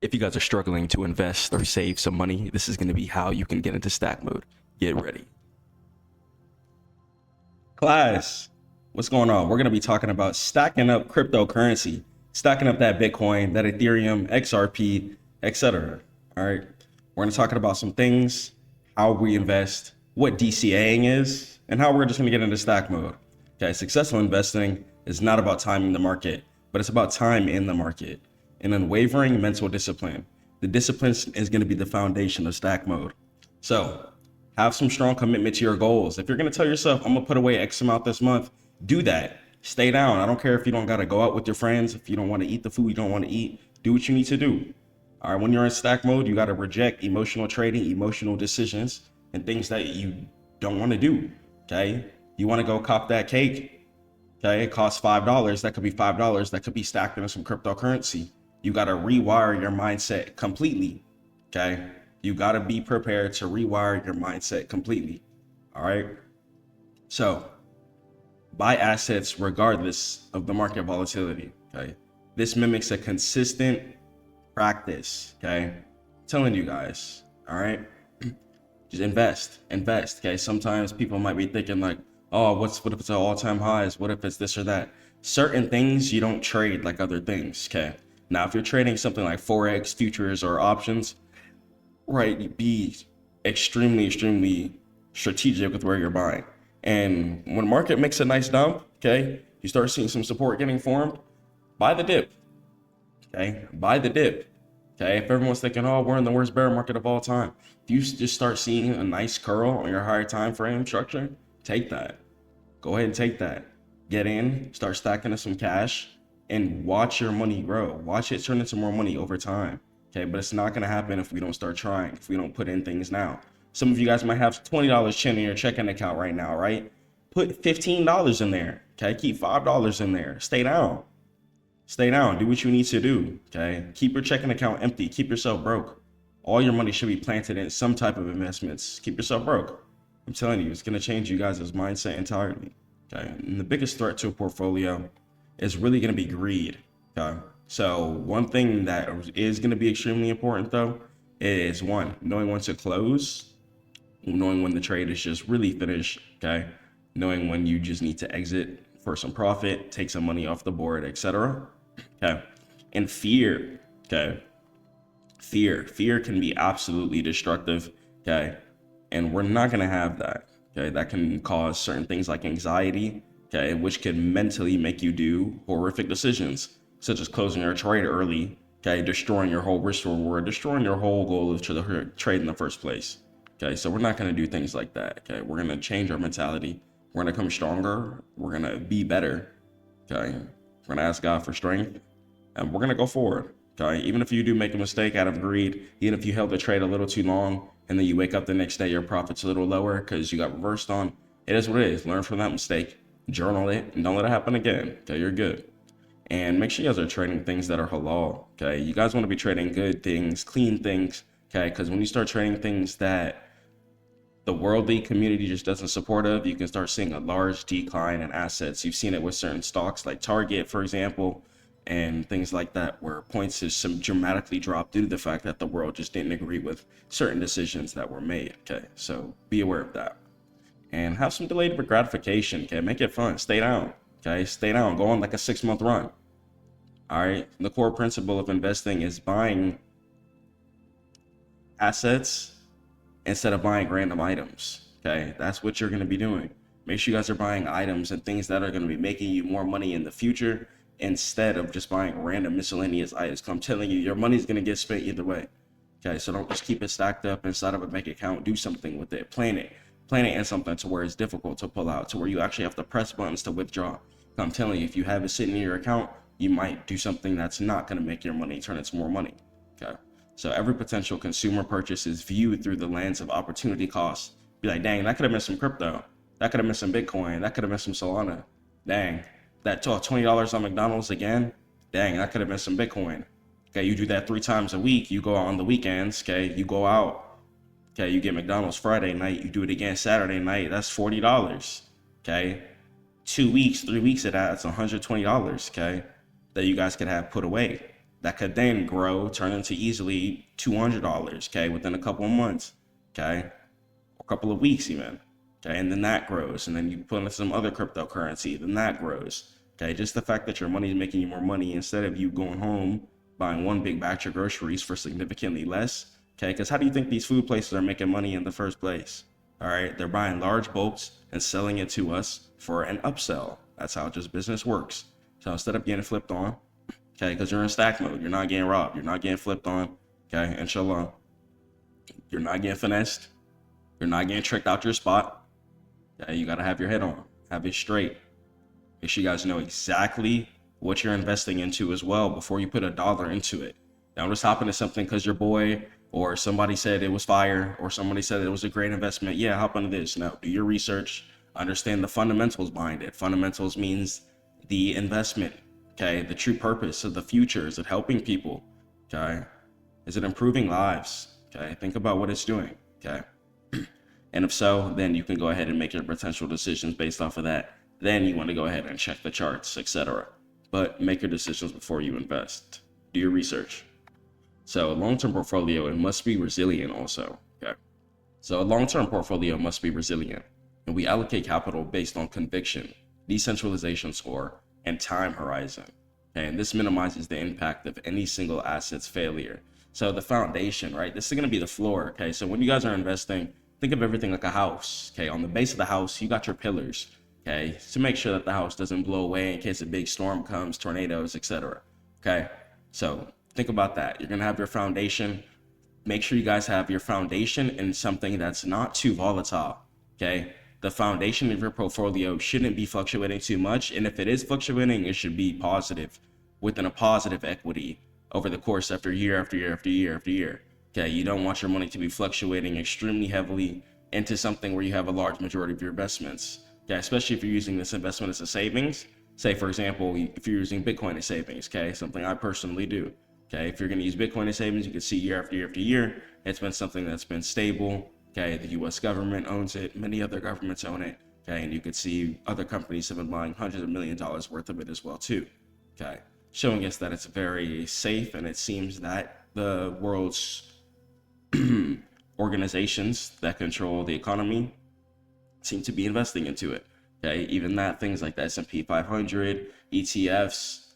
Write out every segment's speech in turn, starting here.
If you guys are struggling to invest or save some money, this is going to be how you can get into stack mode. Get ready. Class, what's going on? We're going to be talking about stacking up cryptocurrency, stacking up that Bitcoin, that Ethereum, XRP, etc. All right. We're going to talk about some things, how we invest, what DCAing is, and how we're just going to get into stack mode. Okay. Successful investing is not about timing the market, but it's about time in the market. An unwavering mental discipline. The discipline is going to be the foundation of stack mode. So have some strong commitment to your goals. If you're going to tell yourself, I'm going to put away X amount this month, do that. Stay down. I don't care if you don't got to go out with your friends. If you don't want to eat the food you don't want to eat, do what you need to do. All right. When you're in stack mode, you got to reject emotional trading, emotional decisions, and things that you don't want to do. Okay. You want to go cop that cake. Okay. It costs $5. That could be $5. That could be stacked into some cryptocurrency. You got to rewire your mindset completely. Okay. You got to be prepared to rewire your mindset completely. All right. So buy assets regardless of the market volatility. Okay. This mimics a consistent practice. Okay. I'm telling you guys. All right. Just invest. Okay. Sometimes people might be thinking like, oh, what if it's an all-time highs? What if it's this or that? Certain things you don't trade like other things. Okay. Now, if you're trading something like forex, futures, or options, right, be extremely strategic with where you're buying. And when the market makes a nice dump, okay, you start seeing some support getting formed, buy the dip. Okay, buy the dip. Okay, if everyone's thinking, oh, we're in the worst bear market of all time, if you just start seeing a nice curl on your higher time frame structure, take that. Go ahead and take that. Get in, start stacking up some cash, and watch your money grow. Watch it turn into more money over time. Okay, but it's not gonna happen if we don't start trying, if we don't put in things now. Some of you guys might have $20 chin in your checking account right now, right? Put $15 in there. Okay, keep $5 in there. Stay down. Stay down. Do what you need to do. Okay, keep your checking account empty. Keep yourself broke. All your money should be planted in some type of investments. Keep yourself broke. I'm telling you, it's gonna change you guys' mindset entirely. Okay, and the biggest threat to a portfolio is really gonna be greed. Okay. So one thing that is going to be extremely important though is one, knowing when to close, knowing when the trade is just really finished, okay? Knowing when you just need to exit for some profit, take some money off the board, etc. Okay. And fear, okay? Fear can be absolutely destructive, okay? And we're not going to have that, okay? That can cause certain things like anxiety, okay, which can mentally make you do horrific decisions, such as closing your trade early, okay, destroying your whole risk reward, destroying your whole goal of trade in the first place. Okay, so we're not going to do things like that. Okay, we're going to change our mentality. We're going to come stronger. We're going to be better. Okay, we're going to ask God for strength, and we're going to go forward. Okay, even if you do make a mistake out of greed, even if you held the trade a little too long, and then you wake up the next day, your profit's a little lower because you got reversed on, it is what it is. Learn from that mistake, journal it, and don't let it happen again. Okay, you're good. And make sure you guys are trading things that are halal. Okay, you guys want to be trading good things, clean things. Okay, because when you start trading things that the worldly community just doesn't support of, you can start seeing a large decline in assets. You've seen it with certain stocks like Target, for example, and things like that, where points has some dramatically dropped due to the fact that the world just didn't agree with certain decisions that were made. Okay, so be aware of that. And have some delayed gratification. Okay, make it fun. Stay down. Okay, stay down. Go on like a 6-month run. All right. The core principle of investing is buying assets instead of buying random items. Okay, that's what you're going to be doing. Make sure you guys are buying items and things that are going to be making you more money in the future instead of just buying random miscellaneous items. Because I'm telling you, your money's going to get spent either way. Okay, so don't just keep it stacked up inside of a bank account. Do something with it. Plan it in something to where it's difficult to pull out, to where you actually have to press buttons to withdraw. I'm telling you, if you have it sitting in your account, you might do something that's not going to make your money turn into more money. Okay, so every potential consumer purchase is viewed through the lens of opportunity cost. Be like, dang, that could have been some crypto. That could have been some Bitcoin. That could have been some Solana. Dang, that $20 on McDonald's again. Dang, that could have been some Bitcoin. Okay, you do that 3 times a week. You go out on the weekends. Okay, you go out. Okay, you get McDonald's Friday night. You do it again Saturday night. That's $40. Okay, 2 weeks, 3 weeks of that, it's $120. Okay, that you guys could have put away. that could then grow, turn into easily $200, okay, within a couple of months, okay, a couple of weeks even, okay, and then that grows, and then you put in some other cryptocurrency, then that grows, okay. Just the fact that your money is making you more money instead of you going home buying one big batch of groceries for significantly less, okay, because how do you think these food places are making money in the first place? All right, they're buying large bulks and selling it to us for an upsell. That's how just business works. So instead of getting flipped on, okay, because you're in stack mode, you're not getting robbed, you're not getting flipped on, okay, inshallah, you're not getting finessed, you're not getting tricked out your spot. Okay, you gotta have your head on, have it straight. Make sure you guys know exactly what you're investing into as well before you put a dollar into it. Don't just hop into something because your boy or somebody said it was fire or somebody said it was a great investment. Yeah, hop into this. No, do your research, understand the fundamentals behind it. Fundamentals means the investment, okay, the true purpose of the future. Is it helping people? Okay, is it improving lives? Okay, think about what it's doing. Okay, and if so, then you can go ahead and make your potential decisions based off of that. Then you want to go ahead and check the charts, etc. But make your decisions before you invest. Do your research. So a long-term portfolio, it must be resilient also, okay? So a long-term portfolio must be resilient, and we allocate capital based on conviction, decentralization score, and time horizon, okay? And this minimizes the impact of any single asset's failure. So the foundation, right? This is gonna be the floor, okay? So when you guys are investing, think of everything like a house, okay? On the base of the house, you got your pillars, okay? To make sure that the house doesn't blow away in case a big storm comes, tornadoes, etc. Okay, so think about that. You're gonna have your foundation. Make sure you guys have your foundation in something that's not too volatile, okay? The foundation of your portfolio shouldn't be fluctuating too much, and if it is fluctuating, it should be positive, within a positive equity over the course after year after year after year after year. Okay, you don't want your money to be fluctuating extremely heavily into something where you have a large majority of your investments. Okay, especially if you're using this investment as a savings. Say, for example, if you're using Bitcoin as savings, okay, something I personally do. Okay, if you're going to use Bitcoin as savings, you can see year after year after year, it's been something that's been stable. Okay, the US government owns it, many other governments own it. Okay, and you could see other companies have been buying hundreds of millions of dollars worth of it as well too. Okay, showing us that it's very safe, and it seems that the world's organizations that control the economy seem to be investing into it. Okay, even that, things like the S&P 500, ETFs,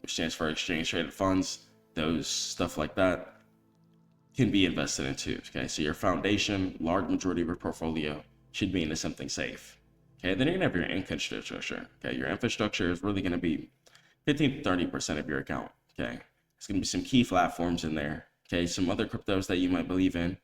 which stands for exchange traded funds, those stuff like that can be invested into. Okay, so your foundation, large majority of your portfolio should be into something safe. Okay, then you're gonna have your infrastructure. Okay, your infrastructure is really gonna be 15 to 30% of your account. Okay, it's gonna be some key platforms in there. Okay, some other cryptos that you might believe in.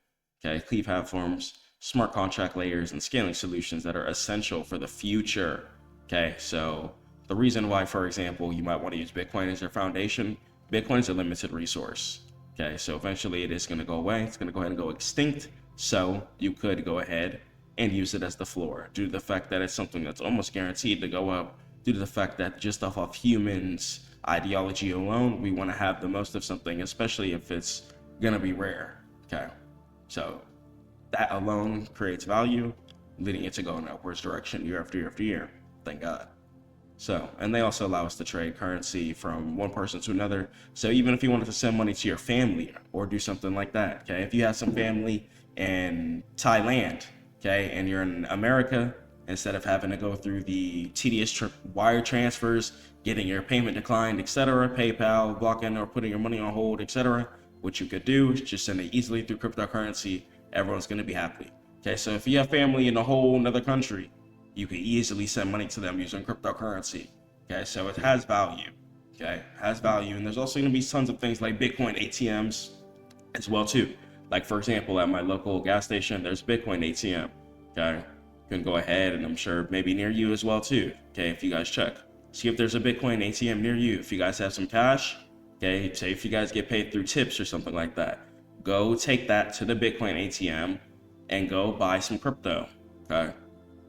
Okay, key platforms, smart contract layers, and scaling solutions that are essential for the future. Okay, so the reason why, for example, you might want to use Bitcoin as your foundation, Bitcoin is a limited resource. Okay, so eventually it is going to go away. It's going to go ahead and go extinct. So you could go ahead and use it as the floor due to the fact that it's something that's almost guaranteed to go up, due to the fact that just off of humans' ideology alone, we want to have the most of something, especially if it's going to be rare. Okay, so that alone creates value, leading it to go in upwards direction year after year after year. Thank God. So, and they also allow us to trade currency from one person to another. So even if you wanted to send money to your family or do something like that, okay, if you have some family in Thailand, okay, and you're in America, instead of having to go through the tedious wire transfers, getting your payment declined, etc., PayPal, blocking or putting your money on hold, etc., what you could do is just send it easily through cryptocurrency. Everyone's going to be happy. Okay, so if you have family in a whole another country, you can easily send money to them using cryptocurrency. Okay, so it has value. Okay, has value, and there's also going to be tons of things like Bitcoin ATMs as well too. Like for example, at my local gas station, there's Bitcoin ATM. Okay, you can go ahead, and I'm sure maybe near you as well too. Okay, if you guys check, see if there's a Bitcoin ATM near you. If you guys have some cash, okay, say if you guys get paid through tips or something like that, go take that to the Bitcoin ATM and go buy some crypto. Okay,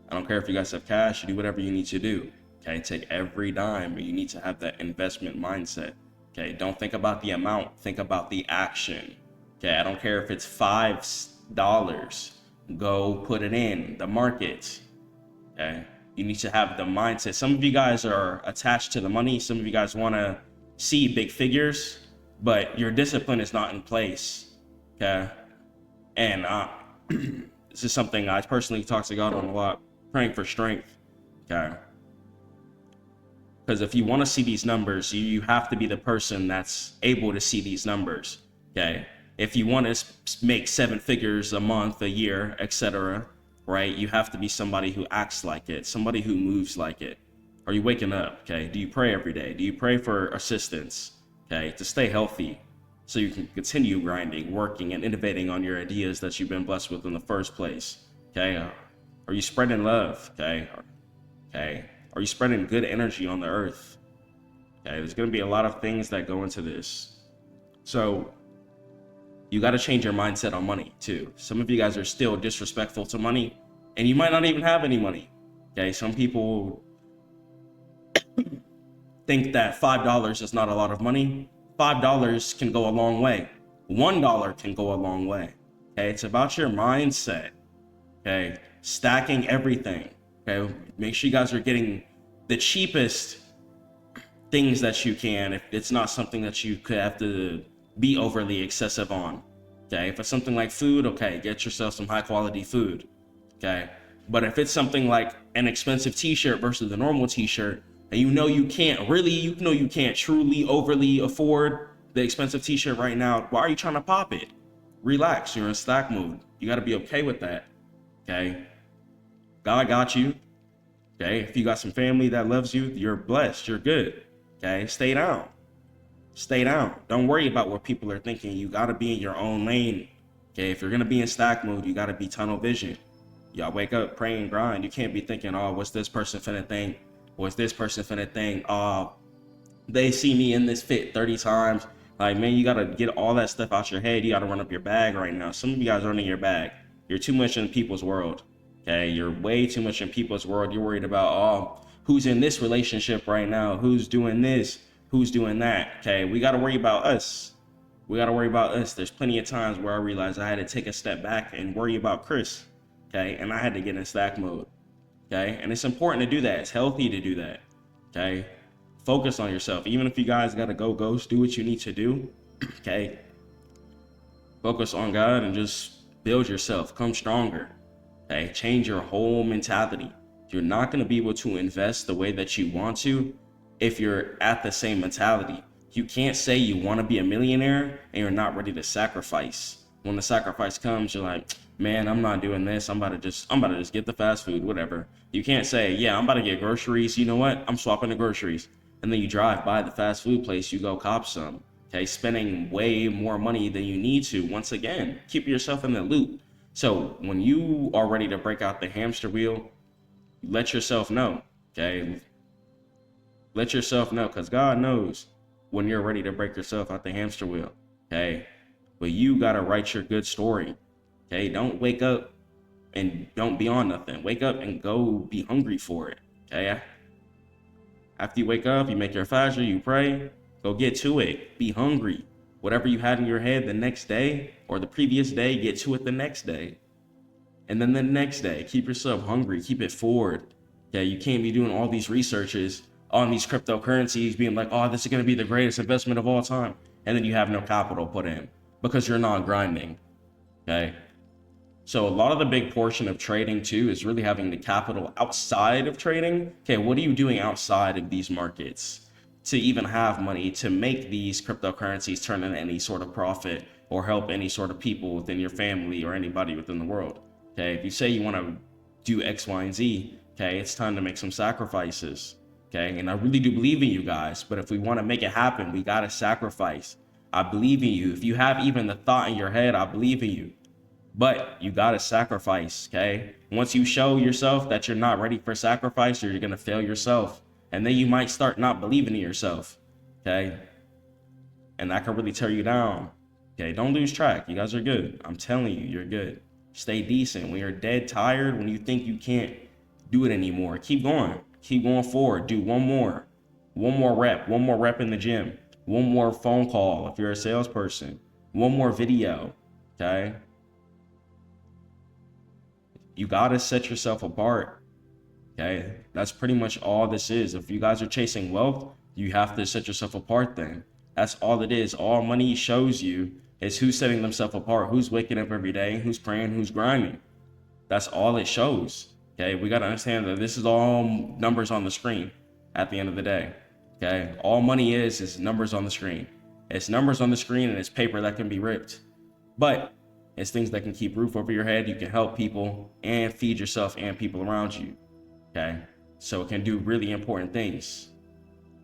I don't care if you guys have cash, you do whatever you need to do. Okay, take every dime, but you need to have that investment mindset. Okay, don't think about the amount, think about the action. Okay, I don't care if it's $5, go put it in the market. Okay, you need to have the mindset. Some of you guys are attached to the money. Some of you guys want to see big figures, but your discipline is not in place. Okay. And this is something I personally talk to God on a lot, praying for strength. Okay. Because if you want to see these numbers, you have to be the person that's able to see these numbers. Okay. If you want to make 7 figures a month, a year, etc., right? You have to be somebody who acts like it, somebody who moves like it. Are you waking up? Okay. Do you pray every day? Do you pray for assistance? Okay. To stay healthy so you can continue grinding, working, and innovating on your ideas that you've been blessed with in the first place. Okay. Are you spreading love? Okay. Okay. Are you spreading good energy on the earth? Okay. There's going to be a lot of things that go into this. So you got to change your mindset on money too. Some of you guys are still disrespectful to money, and you might not even have any money. Okay. Some people think that $5 is not a lot of money. $5 can go a long way. $1 can go a long way. Okay. It's about your mindset. Okay. Stacking everything. Okay. Make sure you guys are getting the cheapest things that you can. If it's not something that you could have to be overly excessive on. Okay. If it's something like food, okay, get yourself some high quality food. Okay. But if it's something like an expensive t-shirt versus the normal t-shirt, and you can't truly overly afford the expensive t-shirt right now, why are you trying to pop it? Relax. You're in stack mode. You got to be okay with that. Okay. God got you. Okay. If you got some family that loves you, you're blessed. You're good. Okay. Stay down. Stay down. Don't worry about what people are thinking. You got to be in your own lane. Okay. If you're going to be in stack mode, you got to be tunnel vision. Y'all wake up, pray, and grind. You can't be thinking, oh, what's this person finna think? What's this person finna think? Oh, they see me in this fit 30 times. Like, man, you got to get all that stuff out your head. You got to run up your bag right now. Some of you guys are running your bag. You're too much in people's world. Okay. You're way too much in people's world. You're worried about, oh, who's in this relationship right now? Who's doing this? Who's doing that? Okay. We got to worry about us. We got to worry about us. There's plenty of times where I realized I had to take a step back and worry about Chris. Okay. And I had to get in stack mode. Okay. And it's important to do that. It's healthy to do that. Okay. Focus on yourself. Even if you guys got to go ghost, do what you need to do. Okay. Focus on God and just build yourself. Come stronger. Okay. Change your whole mentality. You're not going to be able to invest the way that you want to if you're at the same mentality. You can't say you want to be a millionaire and you're not ready to sacrifice. When the sacrifice comes, you're like, man, I'm not doing this. I'm about to just get the fast food, whatever. You can't say, yeah, I'm about to get groceries. You know what? I'm swapping the groceries. And then you drive by the fast food place, you go cop some. Okay, spending way more money than you need to. Once again, keep yourself in the loop. So when you are ready to break out the hamster wheel, let yourself know. Okay, let yourself know, because God knows when you're ready to break yourself out the hamster wheel. Okay, but you gotta write your good story. Okay, don't wake up and don't be on nothing. Wake up and go be hungry for it. Okay, after you wake up, you make your fajr, you pray, go get to it. Be hungry. Whatever you had in your head the next day or the previous day, get to it the next day. And then the next day, keep yourself hungry, keep it forward. Okay, you can't be doing all these researches on these cryptocurrencies, being like, oh, this is going to be the greatest investment of all time. And then you have no capital put in because you're not grinding. Okay. So a lot of the big portion of trading too is really having the capital outside of trading. Okay, what are you doing outside of these markets to even have money to make these cryptocurrencies turn into any sort of profit or help any sort of people within your family or anybody within the world? Okay, if you say you want to do X, Y, and Z, okay, it's time to make some sacrifices. Okay, and I really do believe in you guys, but if we want to make it happen, we got to sacrifice. I believe in you. If you have even the thought in your head, I believe in you. But you got to sacrifice, okay? Once you show yourself that you're not ready for sacrifice, you're going to fail yourself. And then you might start not believing in yourself, okay? And that can really tear you down. Okay, don't lose track. You guys are good. I'm telling you, you're good. Stay decent. When you're dead tired, when you think you can't do it anymore, keep going. Keep going forward. Do one more rep in the gym, one more phone call if you're a salesperson, one more video, okay? You gotta set yourself apart, okay? That's pretty much all this is. If you guys are chasing wealth, You have to set yourself apart then. That's all it is. All money shows you is who's setting themselves apart, who's waking up every day, who's praying, who's grinding. That's all it shows. Okay, we got to understand that this is all numbers on the screen at the end of the day. Okay, all money is numbers on the screen. It's numbers on the screen and it's paper that can be ripped. But it's things that can keep roof over your head. You can help people and feed yourself and people around you. Okay, so it can do really important things.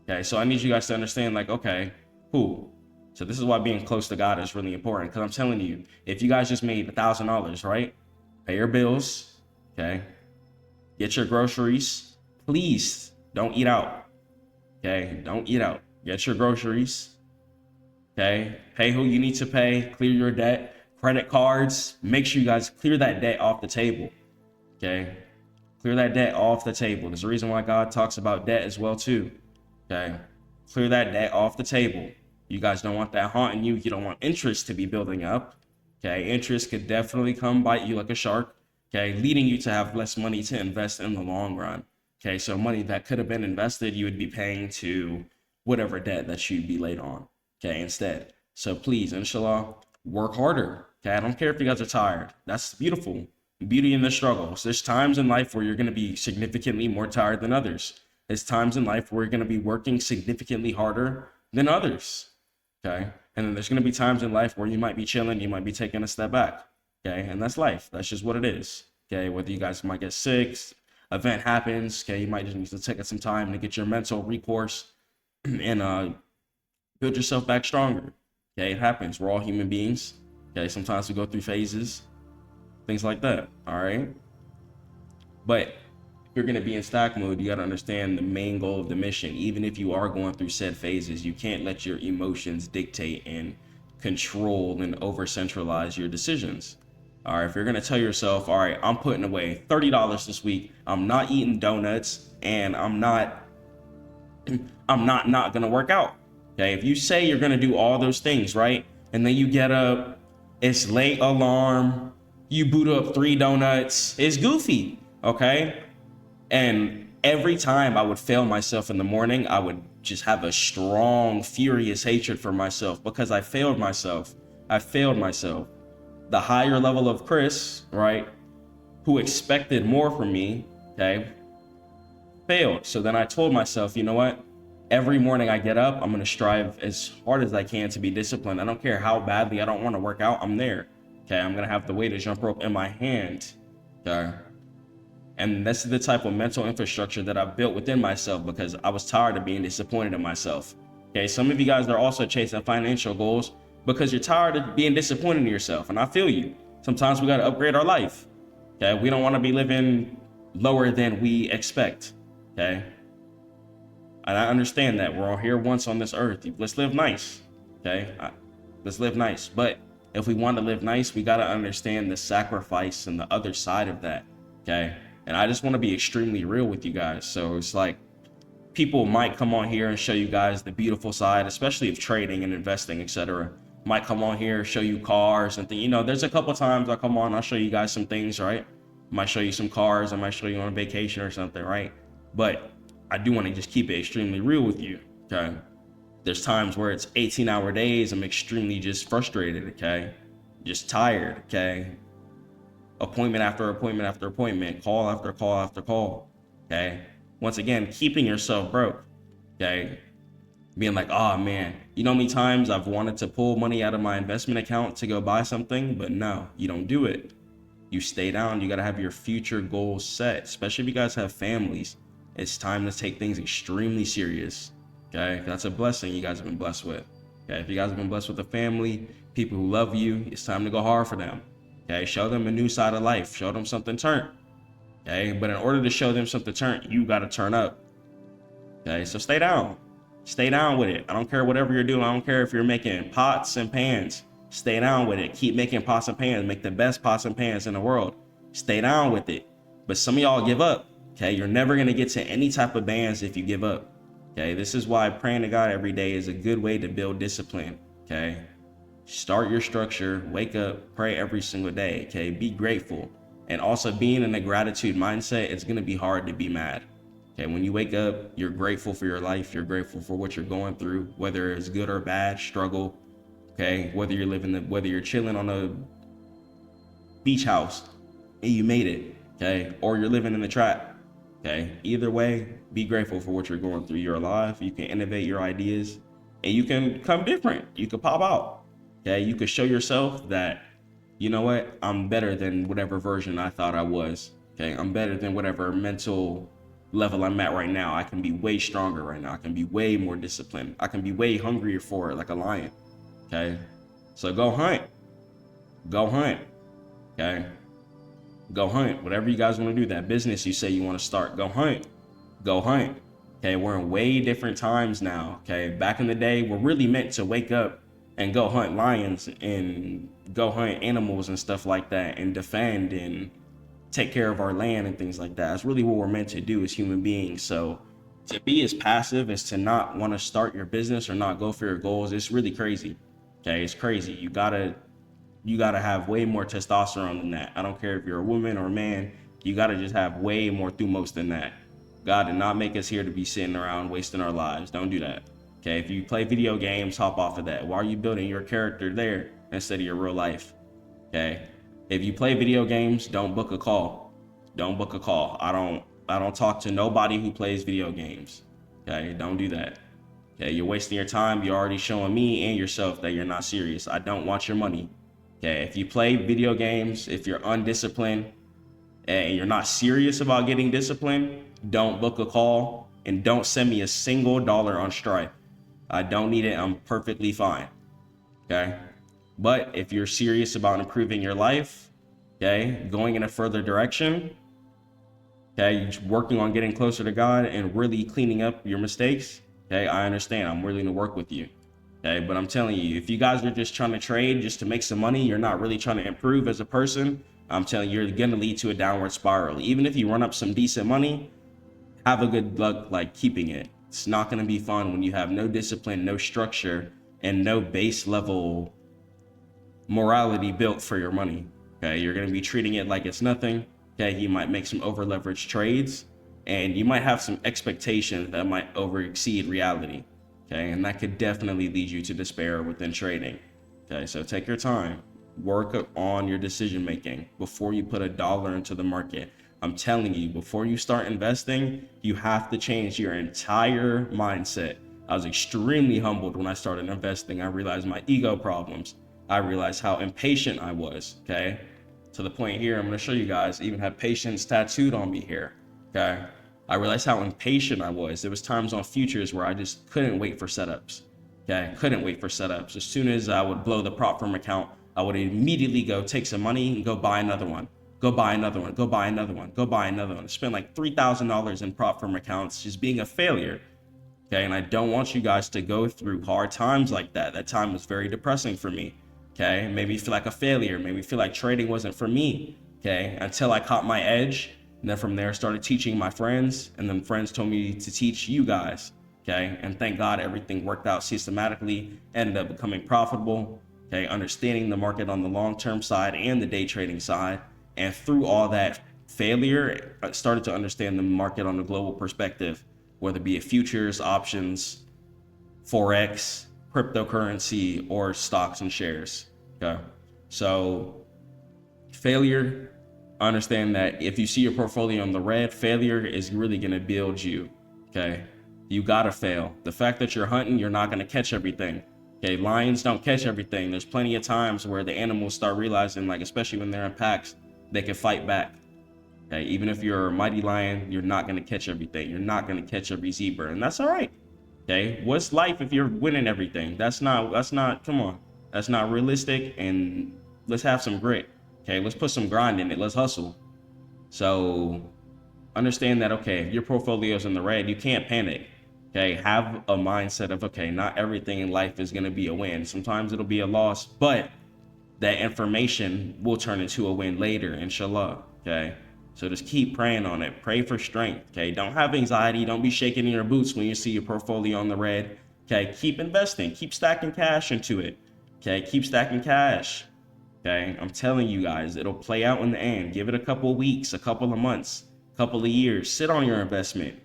Okay, so I need you guys to understand, like, okay, cool. So this is why being close to God is really important. Because I'm telling you, if you guys just made $1,000, right? Pay your bills, okay? Get your groceries. Please don't eat out. Okay, don't eat out. Get your groceries. Okay, pay who you need to pay. Clear your debt. Credit cards. Make sure you guys clear that debt off the table. Okay, clear that debt off the table. There's a reason why God talks about debt as well too. Okay, clear that debt off the table. You guys don't want that haunting you. You don't want interest to be building up. Okay, interest could definitely come bite you like a shark. Okay, leading you to have less money to invest in the long run. Okay, so money that could have been invested, you would be paying to whatever debt that you'd be laid on. Okay, instead. So please, inshallah, work harder. Okay, I don't care if you guys are tired. That's beautiful. Beauty in the struggle. So there's times in life where you're going to be significantly more tired than others. There's times in life where you're going to be working significantly harder than others. Okay, and then there's going to be times in life where you might be chilling, you might be taking a step back. Okay, and that's life. That's just what it is. Okay, whether you guys might get sick, event happens. Okay, you might just need to take some time to get your mental recourse and build yourself back stronger. Okay, it happens. We're all human beings. Okay, sometimes we go through phases, things like that. All right, but if you're going to be in stack mode, you got to understand the main goal of the mission. Even if you are going through said phases, you can't let your emotions dictate and control and over centralize your decisions. All right, if you're going to tell yourself, all right, I'm putting away $30 this week, I'm not eating donuts, and I'm not going to work out. Okay, if you say you're going to do all those things, right? And then you get up, it's late alarm, you boot up 3 donuts, it's goofy. Okay. And every time I would fail myself in the morning, I would just have a strong, furious hatred for myself because I failed myself. The higher level of Chris, right, who expected more from me, okay, failed. So then I told myself, you know what? Every morning I get up, I'm going to strive as hard as I can to be disciplined. I don't care how badly I don't want to work out. I'm there. Okay, I'm going to have the weight of jump rope in my hand. Okay. And this is the type of mental infrastructure that I built within myself because I was tired of being disappointed in myself. Okay, some of you guys are also chasing financial goals because you're tired of being disappointed in yourself. And I feel you. Sometimes we got to upgrade our life. Okay, we don't want to be living lower than we expect. Okay, and I understand that we're all here once on this earth. Let's live nice. Okay, let's live nice. But if we want to live nice, we got to understand the sacrifice and the other side of that. Okay. And I just want to be extremely real with you guys. So it's like people might come on here and show you guys the beautiful side, especially of trading and investing, etc. Might come on here, show you cars and things. You know, there's a couple times I come on, I'll show you guys some things, right? Might show you some cars, I might show you on vacation or something, right? But I do want to just keep it extremely real with you, okay? There's times where it's 18-hour days, I'm extremely just frustrated, okay? Just tired, okay? Appointment after appointment after appointment, call after call after call, okay? Once again, keeping yourself broke, okay? Being like, oh man, you know how many times I've wanted to pull money out of my investment account to go buy something, but no, you don't do it. You stay down, you gotta have your future goals set, especially if you guys have families. It's time to take things extremely serious, okay? That's a blessing you guys have been blessed with, okay? If you guys have been blessed with a family, people who love you, it's time to go hard for them. Okay, show them a new side of life. Show them something turn. Okay, but in order to show them something turn, you got to turn up. Okay, so stay down. Stay down with it. I don't care whatever you're doing. I don't care if you're making pots and pans. Stay down with it. Keep making pots and pans. Make the best pots and pans in the world. Stay down with it. But some of y'all give up. Okay, you're never going to get to any type of bands if you give up. Okay, this is why praying to God every day is a good way to build discipline. Okay. Start your structure, wake up, pray every single day, okay? Be grateful. And also being in a gratitude mindset, it's going to be hard to be mad, Okay, when you wake up, you're grateful for your life. You're grateful for what you're going through, whether it's good or bad, struggle. Okay, whether you're chilling on a beach house and you made it, okay, or you're living in the trap. Okay, either way, be grateful for what you're going through. You're alive. You can innovate your ideas, and you can come different. You can pop out. Okay, you can show yourself that, you know what, I'm better than whatever version I thought I was. Okay, I'm better than whatever mental level I'm at right now. I can be way stronger right now. I can be way more disciplined. I can be way hungrier for it, like a lion. Okay, so go hunt. Go hunt. Okay, go hunt. Whatever you guys want to do, that business you say you want to start, go hunt. Go hunt. Okay, we're in way different times now. Okay, back in the day, we're really meant to wake up and go hunt lions and go hunt animals and stuff like that and defend and take care of our land and things like that. That's really what we're meant to do as human beings. So to be as passive as to not want to start your business or not go for your goals, it's really crazy. Okay, it's crazy. You gotta have way more testosterone than that. I don't care if you're a woman or a man, you gotta just have way more thumos than that. God did not make us here to be sitting around wasting our lives. Don't do that. Okay, if you play video games, hop off of that. Why are you building your character there instead of your real life? Okay, if you play video games, don't book a call. Don't book a call. I don't talk to nobody who plays video games. Okay, don't do that. Okay, you're wasting your time. You're already showing me and yourself that you're not serious. I don't want your money. Okay, if you play video games, if you're undisciplined and you're not serious about getting disciplined, don't book a call and don't send me a single dollar on Stripe. I don't need it. I'm perfectly fine. Okay. But if you're serious about improving your life, okay, going in a further direction, okay, working on getting closer to God and really cleaning up your mistakes, okay, I understand. I'm willing to work with you. Okay, but I'm telling you, if you guys are just trying to trade just to make some money, you're not really trying to improve as a person, I'm telling you, you're going to lead to a downward spiral. Even if you run up some decent money, have a good luck like keeping it. It's not going to be fun when you have no discipline, no structure, and no base level morality built for your money. Okay, you're going to be treating it like it's nothing. Okay, you might make some over leveraged trades, and you might have some expectations that might over exceed reality. Okay, and that could definitely lead you to despair within trading. Okay, so take your time, work on your decision making before you put a dollar into the market. I'm telling you, before you start investing, you have to change your entire mindset. I was extremely humbled when I started investing. I realized my ego problems. I realized how impatient I was, okay? To the point here, I'm gonna show you guys, I even have patience tattooed on me here, okay? I realized how impatient I was. There was times on futures where I just couldn't wait for setups, okay? Couldn't wait for setups. As soon as I would blow the prop firm account, I would immediately go take some money and go buy another one. Go buy another one, go buy another one, go buy another one. Spend like $3,000 in prop firm accounts just being a failure. Okay, and I don't want you guys to go through hard times like that. That time was very depressing for me. Okay, made me feel like a failure, made me feel like trading wasn't for me. Okay, until I caught my edge. And then from there, started teaching my friends, and then friends told me to teach you guys. Okay, and thank God everything worked out systematically, ended up becoming profitable. Okay, understanding the market on the long-term side and the day trading side. And through all that failure, I started to understand the market on a global perspective, whether it be futures, options, forex, cryptocurrency, or stocks and shares. Okay, so failure, understand that if you see your portfolio in the red, failure is really going to build you. Okay, you gotta fail. The fact that you're hunting, you're not going to catch everything. Okay, lions don't catch everything. There's plenty of times where the animals start realizing, like especially when they're in packs, they can fight back. Okay, even if you're a mighty lion, you're not going to catch everything. You're not going to catch every zebra, and that's all right. Okay, what's life if you're winning everything? That's not, come on. That's not realistic, and let's have some grit. Okay, let's put some grind in it. Let's hustle. So understand that, okay, if your portfolio's in the red, you can't panic. Okay, have a mindset of, okay, not everything in life is going to be a win. Sometimes it'll be a loss, but that information will turn into a win later, inshallah. Okay, so just keep praying on it. Pray for strength. Okay, don't have anxiety. Don't be shaking in your boots when you see your portfolio on the red. Okay, keep investing. Keep stacking cash into it. Okay, keep stacking cash. Okay, I'm telling you guys, it'll play out in the end. Give it a couple of weeks, a couple of months, a couple of years. Sit on your investment.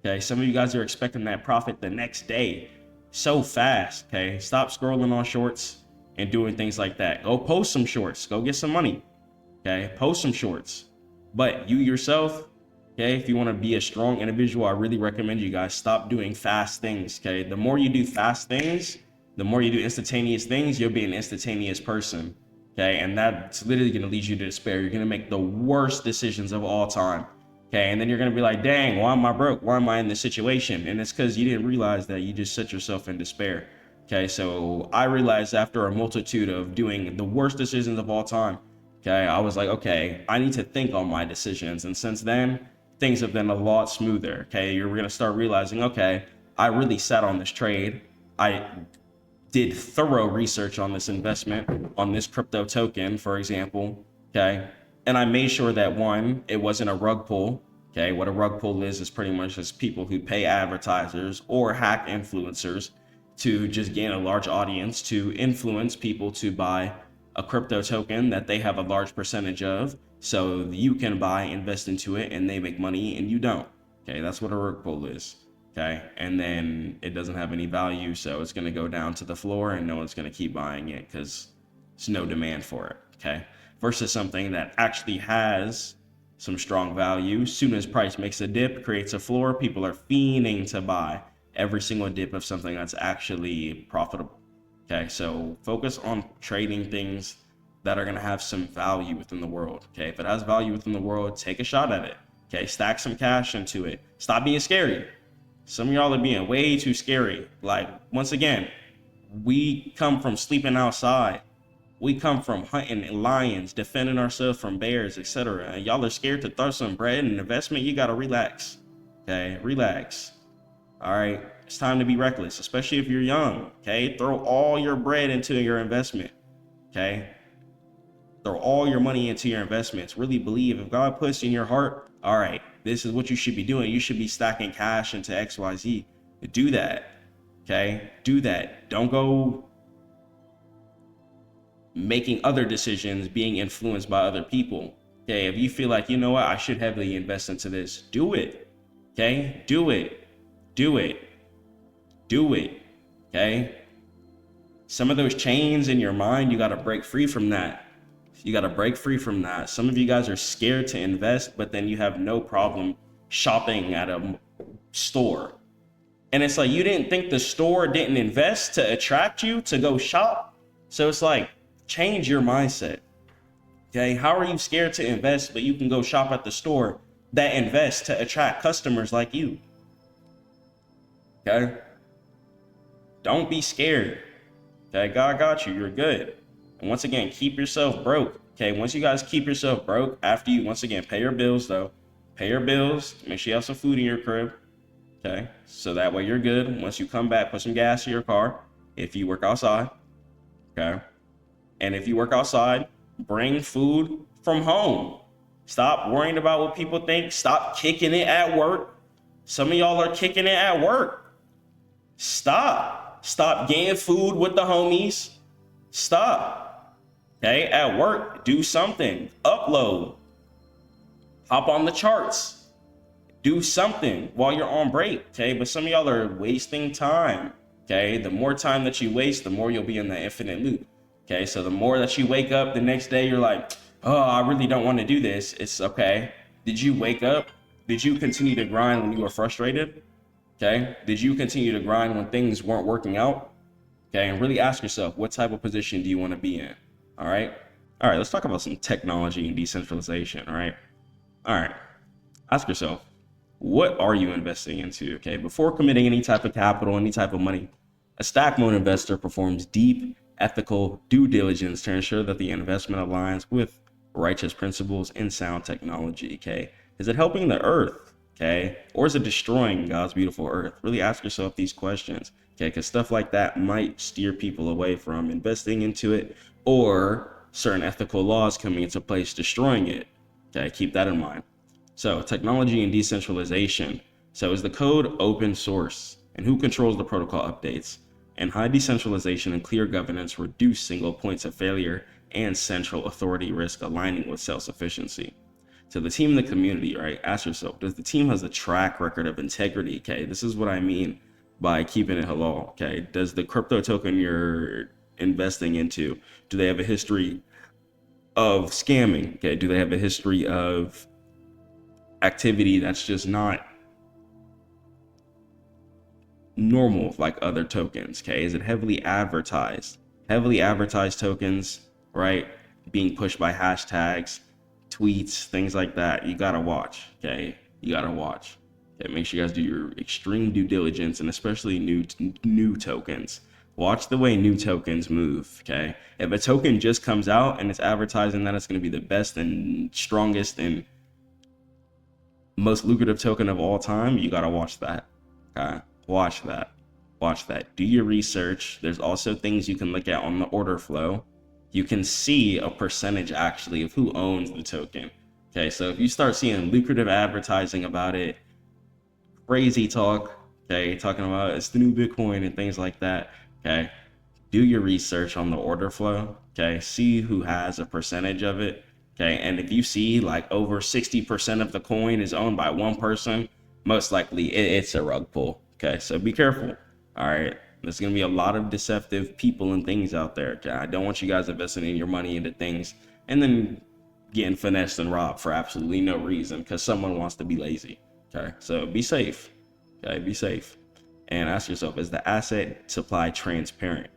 Okay, some of you guys are expecting that profit the next day so fast. Okay, stop scrolling on shorts and doing things like that. Go post some shorts, go get some money. Okay, post some shorts. But you yourself, okay, if you want to be a strong individual, I really recommend you guys stop doing fast things. Okay, the more you do fast things, the more you do instantaneous things, you'll be an instantaneous person. Okay, and that's literally going to lead you to despair. You're going to make the worst decisions of all time. Okay, and then you're going to be like, dang, why am I broke? Why am I in this situation? And it's because you didn't realize that you just set yourself in despair. Okay, so I realized after a multitude of doing the worst decisions of all time, okay, I was like, okay, I need to think on my decisions. And since then, things have been a lot smoother. Okay, you're going to start realizing, okay, I really sat on this trade. I did thorough research on this investment, on this crypto token, for example. Okay, and I made sure that one, it wasn't a rug pull. Okay, what a rug pull is pretty much just people who pay advertisers or hack influencers to just gain a large audience to influence people to buy a crypto token that they have a large percentage of, so you can buy, invest into it, and they make money and you don't. Okay, that's what a rug pull is. Okay, and then it doesn't have any value, so it's going to go down to the floor and no one's going to keep buying it because there's no demand for it. Okay, versus something that actually has some strong value. Soon as price makes a dip, creates a floor, people are fiending to buy every single dip of something that's actually profitable. Okay, so focus on trading things that are going to have some value within the world. Okay, if it has value within the world, take a shot at it. Okay, stack some cash into it. Stop being scary. Some of y'all are being way too scary. Like, once again, we come from sleeping outside. We come from hunting lions, defending ourselves from bears, etc. And y'all are scared to throw some bread in an investment. You got to relax. Okay, relax. All right, it's time to be reckless, especially if you're young. Okay, throw all your bread into your investment. Okay, throw all your money into your investments. Really believe if God puts in your heart, all right, this is what you should be doing. You should be stacking cash into XYZ. Do that. Okay, do that. Don't go making other decisions, being influenced by other people. Okay, if you feel like, you know what, I should heavily invest into this, do it. Okay, do it. Do it. Do it. Okay. Some of those chains in your mind, you got to break free from that. You got to break free from that. Some of you guys are scared to invest, but then you have no problem shopping at a store. And it's like, you didn't think the store didn't invest to attract you to go shop. So it's like, change your mindset. Okay. How are you scared to invest, but you can go shop at the store that invests to attract customers like you? Okay, don't be scared. Okay, God got you. You're good. And once again, keep yourself broke. Okay, once you guys keep yourself broke, after you once again pay your bills though, pay your bills. Make sure you have some food in your crib. Okay, so that way you're good. Once you come back, put some gas in your car. If you work outside, okay, and if you work outside, bring food from home. Stop worrying about what people think. Stop kicking it at work. Some of y'all are kicking it at work. Stop getting food with the homies. Stop. Okay, at work, do something. Upload. Hop on the charts. Do something while you're on break. Okay, but some of y'all are wasting time. Okay, the more time that you waste, the more you'll be in the infinite loop. Okay, so the more that you wake up the next day, you're like, oh, I really don't want to do this. It's okay. Did you wake up? Did you continue to grind when you were frustrated? Okay, did you continue to grind when things weren't working out? Okay, and really ask yourself, what type of position do you want to be in? All right, let's talk about some technology and decentralization. All right, ask yourself, what are you investing into? Okay, before committing any type of capital, any type of money, a Stackmode investor performs deep ethical due diligence to ensure that the investment aligns with righteous principles and sound technology. Okay, is it helping the earth? Okay, or is it destroying God's beautiful earth? Really ask yourself these questions. Okay, because stuff like that might steer people away from investing into it, or certain ethical laws coming into place destroying it. Okay, keep that in mind. So technology and decentralization. So is the code open source? And who controls the protocol updates? And high decentralization and clear governance reduce single points of failure and central authority risk, aligning with self-sufficiency. So the team in the community, right? Ask yourself, does the team has a track record of integrity? Okay, this is what I mean by keeping it halal. Okay, does the crypto token you're investing into, do they have a history of scamming? Okay, do they have a history of activity that's just not normal like other tokens? Okay, is it heavily advertised? Heavily advertised tokens, right, being pushed by hashtags, tweets, things like that, you gotta watch. Okay, you gotta watch. Okay, make sure you guys do your extreme due diligence, and especially new tokens. Watch the way new tokens move. Okay, if a token just comes out and it's advertising that it's going to be the best and strongest and most lucrative token of all time, you gotta watch that. Okay, watch that. Watch that. Do your research. There's also things you can look at on the order flow. You can see a percentage actually of who owns the token. Okay, so if you start seeing lucrative advertising about it, crazy talk, okay, talking about it's the new Bitcoin and things like that, okay, do your research on the order flow. Okay, see who has a percentage of it. Okay, and if you see like over 60% of the coin is owned by one person, most likely it's a rug pull. Okay, so be careful. All right, there's gonna be a lot of deceptive people and things out there. Okay, I don't want you guys investing in your money into things and then getting finessed and robbed for absolutely no reason because someone wants to be lazy. Okay, so be safe. Okay, be safe. And ask yourself, is the asset supply transparent?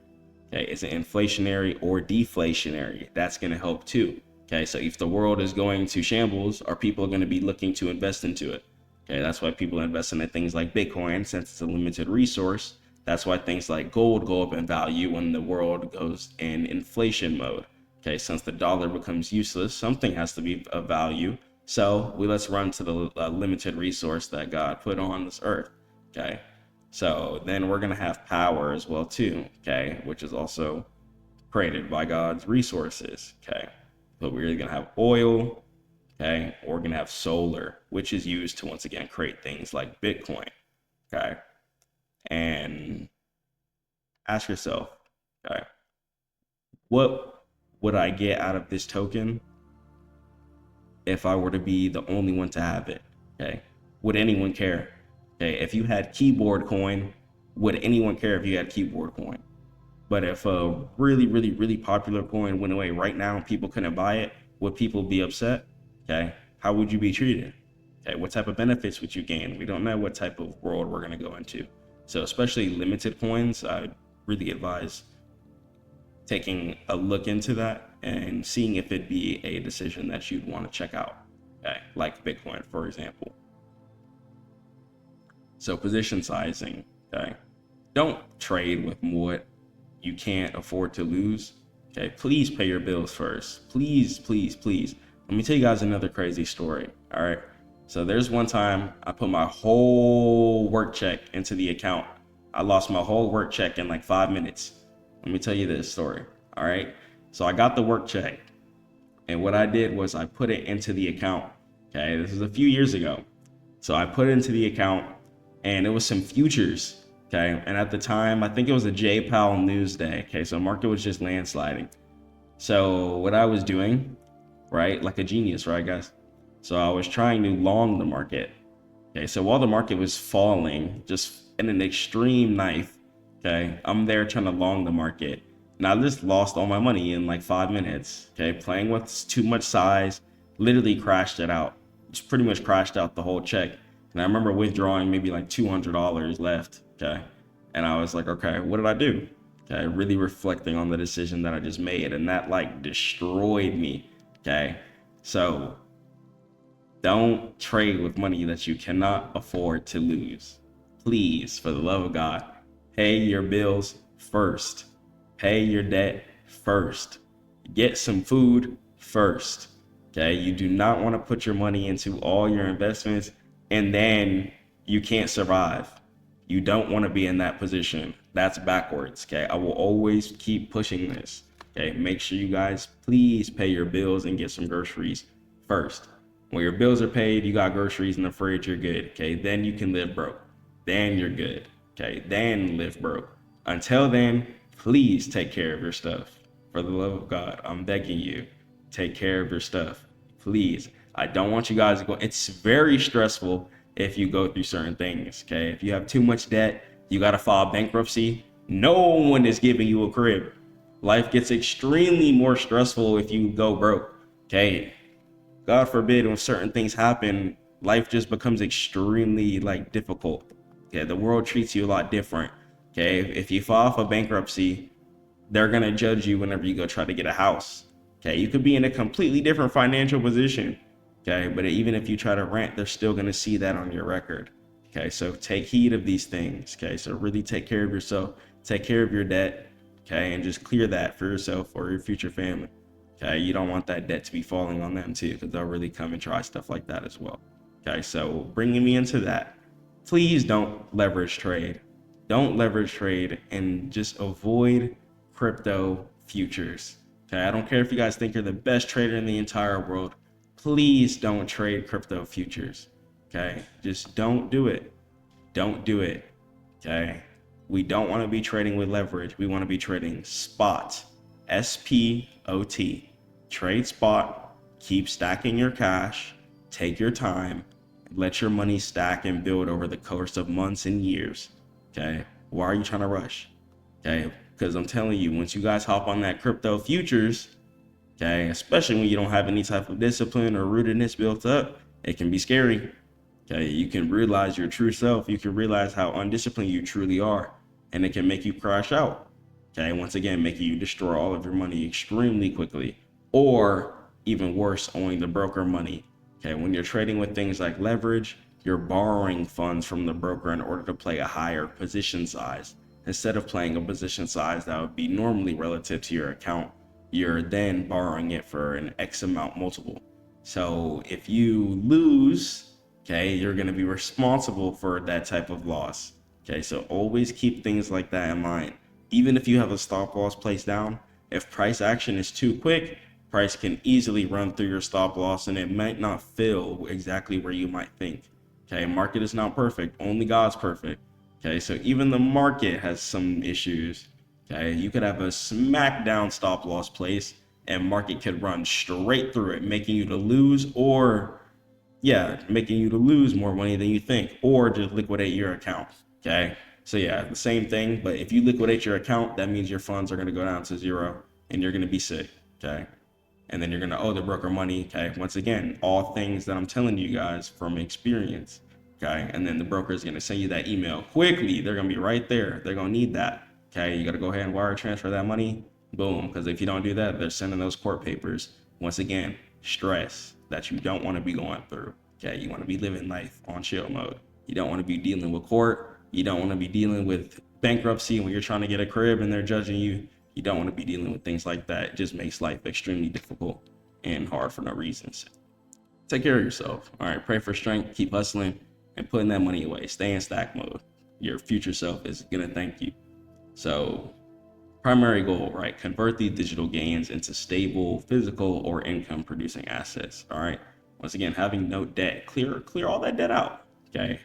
Okay, is it inflationary or deflationary? That's going to help too. Okay, so if the world is going to shambles, are people going to be looking to invest into it? Okay, that's why people invest in things like Bitcoin, since it's a limited resource. That's why things like gold go up in value when the world goes in inflation mode. Okay, since the dollar becomes useless, something has to be of value. So let's run to the limited resource that God put on this earth. Okay, so then we're going to have power as well too, okay, which is also created by God's resources, okay. But we're going to have oil, okay, or we're going to have solar, which is used to once again create things like Bitcoin, okay. And ask yourself, okay, what would I get out of this token if I were to be the only one to have it? Okay, would anyone care? Okay, if you had keyboard coin, would anyone care if you had keyboard coin? But if a really popular coin went away right now and people couldn't buy it, would people be upset? Okay, how would you be treated? Okay, what type of benefits would you gain? We don't know what type of world we're going to go into. So especially limited coins, I really advise taking a look into that and seeing if it'd be a decision that you'd want to check out. Okay, like Bitcoin, for example. So position sizing, okay? Don't trade with what you can't afford to lose. Okay, please pay your bills first. Please. Let me tell you guys another crazy story. All right. So there's one time I put my whole work check into the account. I lost my whole work check in like 5 minutes. Let me tell you this story. All right. So I got the work check, and what I did was I put it into the account. Okay, this was a few years ago. So I put it into the account, and it was some futures. Okay, and at the time, I think it was a J Powell news day. Okay, so market was just landsliding. So what I was doing, right, like a genius, right, guys? So I was trying to long the market. Okay, so while the market was falling, just in an extreme knife, okay, I'm there trying to long the market. And I just lost all my money in like 5 minutes. Okay, playing with too much size, literally crashed it out. Just pretty much crashed out the whole check. And I remember withdrawing maybe like $200 left. Okay, and I was like, okay, what did I do? Okay, really reflecting on the decision that I just made, and that like destroyed me. Okay, so don't trade with money that you cannot afford to lose. Please, for the love of God, pay your bills first. Pay your debt first. Get some food first. Okay, you do not want to put your money into all your investments and then you can't survive. You don't want to be in that position. That's backwards. Okay, I will always keep pushing this. Okay, make sure you guys please pay your bills and get some groceries first. When your bills are paid, you got groceries in the fridge, you're good. Okay, then you can live broke. Then you're good. Okay, then live broke. Until then, please take care of your stuff. For the love of God, I'm begging you, take care of your stuff. Please. I don't want you guys to go. It's very stressful if you go through certain things. Okay. If you have too much debt, you got to file bankruptcy. No one is giving you a crib. Life gets extremely more stressful if you go broke. Okay. God forbid, when certain things happen, life just becomes extremely like difficult. Okay. The world treats you a lot different. Okay. If you file for bankruptcy, they're going to judge you whenever you go try to get a house. Okay. You could be in a completely different financial position. Okay. But even if you try to rent, they're still going to see that on your record. Okay. So take heed of these things. Okay. So really take care of yourself, take care of your debt. Okay. And just clear that for yourself or your future family. Okay. You don't want that debt to be falling on them too, because they'll really come and try stuff like that as well. Okay. So bringing me into that, please don't leverage trade. Don't leverage trade and just avoid crypto futures. Okay. I don't care if you guys think you're the best trader in the entire world. Please don't trade crypto futures. Okay. Just don't do it. Don't do it. Okay. We don't want to be trading with leverage. We want to be trading spot. SPOT. Trade spot. Keep stacking your cash. Take your time. Let your money stack and build over the course of months and years. Okay. Why are you trying to rush? Okay. Because I'm telling you, once you guys hop on that crypto futures, okay, especially when you don't have any type of discipline or rootedness built up, it can be scary. Okay. You can realize your true self. You can realize how undisciplined you truly are. And it can make you crash out. Okay. Once again, making you destroy all of your money extremely quickly. Or even worse, owing the broker money. Okay. When you're trading with things like leverage, you're borrowing funds from the broker in order to play a higher position size. Instead of playing a position size that would be normally relative to your account, you're then borrowing it for an X amount multiple. So if you lose, okay, you're going to be responsible for that type of loss. Okay, so always keep things like that in mind. Even if you have a stop loss placed down, if price action is too quick, price can easily run through your stop loss and it might not fill exactly where you might think. Okay, market is not perfect. Only God's perfect. Okay, so even the market has some issues. Okay, you could have a smackdown stop loss place and market could run straight through it, making you to lose making you to lose more money than you think, or just liquidate your account. Okay, so yeah, the same thing. But if you liquidate your account, that means your funds are going to go down to zero and you're going to be sick. Okay, and then you're going to owe the broker money. Okay, once again, all things that I'm telling you guys from experience. Okay, and then the broker is going to send you that email quickly. They're going to be right there. They're going to need that. Okay, you got to go ahead and wire transfer that money. Boom, because if you don't do that, they're sending those court papers. Once again, stress that you don't want to be going through. Okay, you want to be living life on chill mode. You don't want to be dealing with court. You don't want to be dealing with bankruptcy when you're trying to get a crib and they're judging you. You don't want to be dealing with things like that. It just makes life extremely difficult and hard for no reasons. Take care of yourself. All right, pray for strength, keep hustling, and putting that money away. Stay in stack mode. Your future self is going to thank you. So, primary goal, right? Convert these digital gains into stable, physical, or income producing assets. All right. Once again, having no debt. Clear all that debt out. Okay.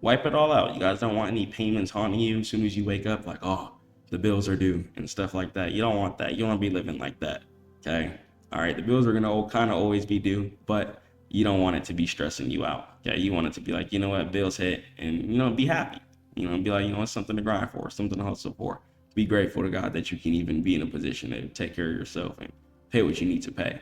Wipe it all out. You guys don't want any payments haunting you as soon as you wake up, like, oh, the bills are due and stuff like that. You don't want that. You don't want to be living like that. Okay. All right. The bills are going to kind of always be due, but you don't want it to be stressing you out. Okay. You want it to be like, you know what, bills hit and, be happy. Be like, it's something to grind for, something to hustle for. Be grateful to God that you can even be in a position to take care of yourself and pay what you need to pay.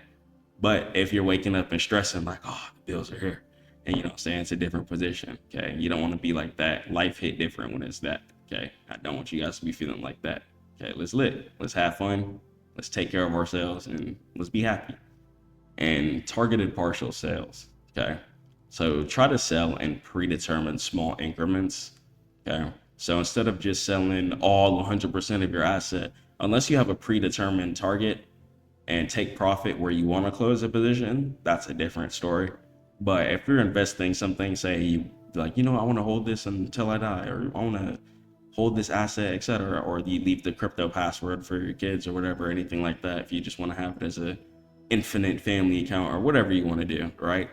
But if you're waking up and stressing like, oh, the bills are here, and it's a different position. Okay. You don't want to be like that. Life hit different when it's that. Okay. I don't want you guys to be feeling like that. Okay. Let's have fun. Let's take care of ourselves and let's be happy. And targeted partial sales. Okay. So try to sell in predetermined small increments. Okay. So instead of just selling all 100% of your asset, unless you have a predetermined target and take profit where you want to close a position, that's a different story. But if you're investing something, say you like, I want to hold this until I die, or I want to hold this asset, etc., or you leave the crypto password for your kids or whatever, anything like that. If you just want to have it as a infinite family account or whatever you want to do, right?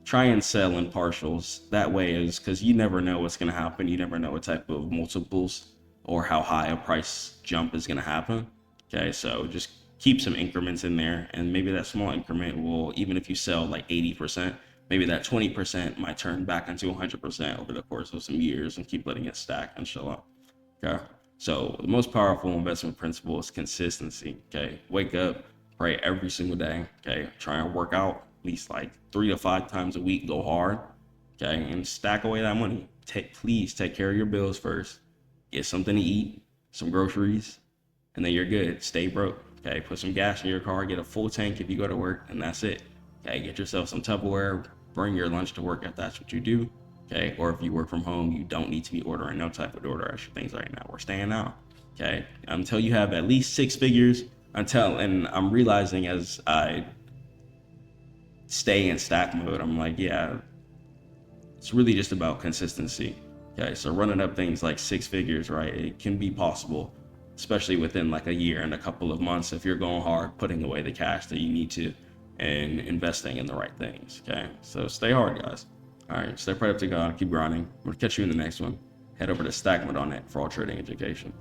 Try and sell in partials. That way is because you never know what's going to happen. You never know what type of multiples or how high a price jump is going to happen. Okay, so just keep some increments in there, and maybe that small increment will, even if you sell like 80%, maybe that 20% might turn back into 100% over the course of some years, and keep letting it stack, inshallah. Okay. So the most powerful investment principle is consistency. Okay. Wake up, pray every single day. Okay. Try and work out at least like 3 to 5 times a week. Go hard. Okay. And stack away that money. Please take care of your bills first. Get something to eat, some groceries, and then you're good. Stay broke. Okay. Put some gas in your car. Get a full tank if you go to work, and that's it. Okay. Get yourself some Tupperware. Bring your lunch to work if that's what you do. Okay, or if you work from home, you don't need to be ordering no type of DoorDash things right now. We're staying out. Okay, until you have at least 6 figures. And I'm realizing as I stay in stack mode, I'm like, yeah, it's really just about consistency. Okay, so running up things like 6 figures, right? It can be possible, especially within like a year and a couple of months if you're going hard, putting away the cash that you need to, and investing in the right things. Okay, so stay hard, guys. All right, stay prayed up to God, keep grinding. We'll catch you in the next one. Head over to Stackmode on it for all trading education.